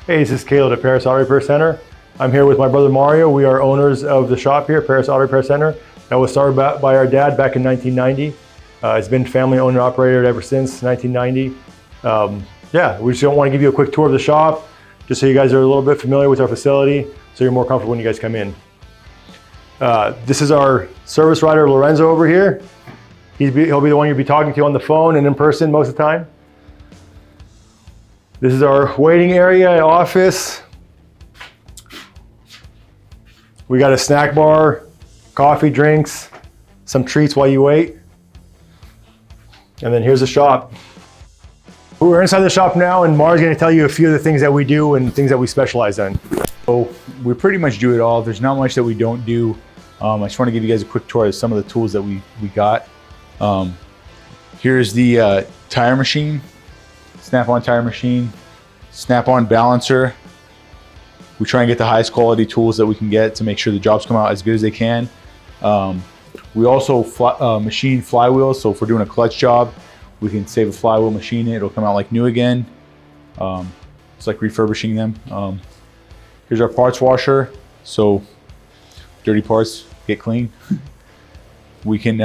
Hey, this is Caleb at Perris Auto Repair Center. I'm here with my brother Mario. We are owners of the shop here, Perris Auto Repair Center. That was started by our dad back in 1990. It's been family owned and operated ever since 1990. Yeah, we just want to give you a quick tour of the shop, just so you guys are a little bit familiar with our facility, so you're more comfortable when you guys come in. This is our service writer, Lorenzo, over here. He'll be the one you'll be talking to on the phone and in person most of the time. This is our waiting area, office. We got a snack bar, coffee, drinks, some treats while you wait. And then here's the shop. We're inside the shop now, and Mar's gonna tell you a few of the things that we do and things that we specialize in. So we pretty much do it all. There's not much that we don't do. I just want to give you guys a quick tour of some of the tools that we got. Here's the tire machine, snap-on tire machine, snap-on balancer. We try and get the highest quality tools that we can get to make sure the jobs come out as good as they can. We also machine flywheels, so if we're doing a clutch job, we can save a flywheel, machine it, it'll come out like new again. It's like refurbishing them. Here's our parts washer, so dirty parts get clean. We can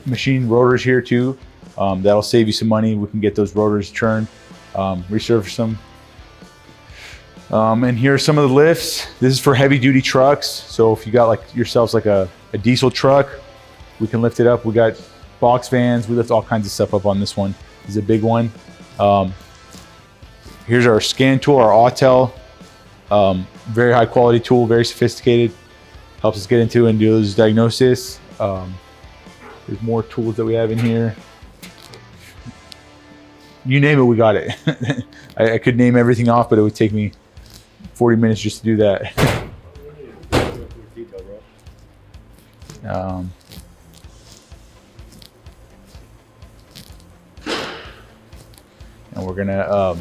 machine rotors here too. That'll save you some money. We can get those rotors churned, resurface them. And here are some of the lifts. This is for heavy duty trucks. So if you got like yourselves like a diesel truck, we can lift it up. We got box vans. We lift all kinds of stuff up on this one. This is a big one. Here's our scan tool, our Autel. Very high quality tool, very sophisticated. Helps us get into and do those diagnosis. There's more tools that we have in here. You name it, we got it. I could name everything off, but it would take me 40 minutes just to do that. And we're gonna,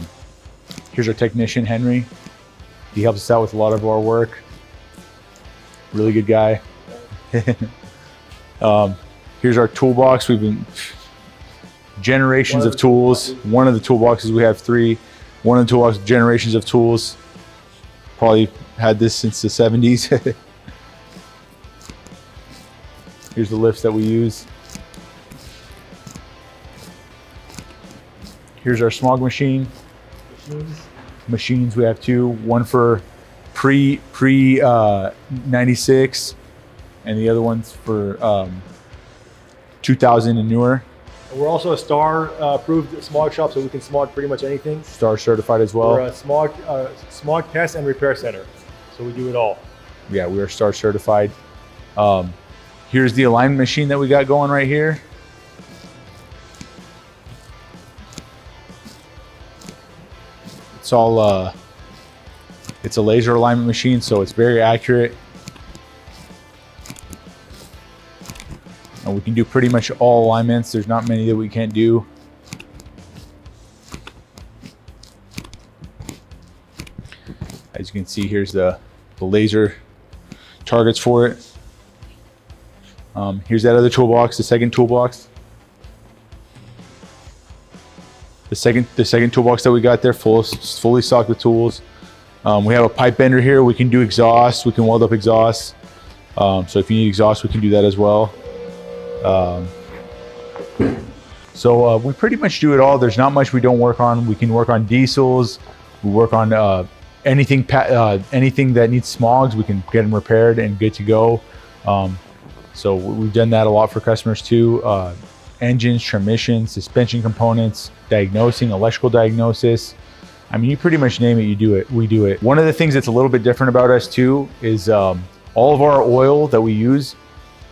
here's our technician, Henry. He helps us out with a lot of our work. Really good guy. Here's our toolbox. We've been generations of tools. One of the toolboxes, we have 3. One of the toolboxes, generations of tools. Probably had this since the 70s. Here's the lifts that we use. Here's our smog machine. Machines, we have 2. One for pre 96, and the other one's for 2000 and newer. We're also a STAR approved smog shop, so we can smog pretty much anything. STAR certified as well. We're a smog test and repair center, so we do it all. Yeah, we are STAR certified. Here's the alignment machine that we got going right here. It's all it's a laser alignment machine, so it's very accurate. And we can do pretty much all alignments. There's not many that we can't do. As you can see, here's the laser targets for it. Here's that other toolbox, the second toolbox. The second toolbox that we got there, fully stocked with tools. We have a pipe bender here. We can do exhaust. We can weld up exhaust. So if you need exhaust, we can do that as well. So we pretty much do it all. There's not much we don't work on. We can work on diesels. We work on anything that needs smogs. We can get them repaired and good to go. So we've done that a lot for customers too. Engines, transmissions, suspension components, diagnosing, electrical diagnosis. I mean, you pretty much name it, you do it, we do it. One of the things that's a little bit different about us too is all of our oil that we use,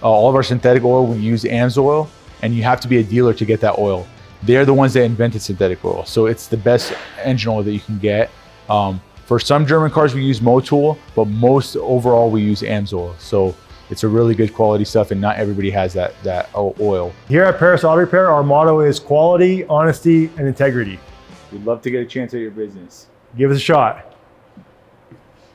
all of our synthetic oil, we use amsoil, and you have to be a dealer to get that oil. They're the ones that invented synthetic oil. So it's the best engine oil that you can get. For some German cars, we use Motul, but most overall we use amsoil. So it's a really good quality stuff, and not everybody has that oil. Here at Perris Auto Repair, our motto is quality, honesty, and integrity. We'd love to get a chance at your business. Give us a shot.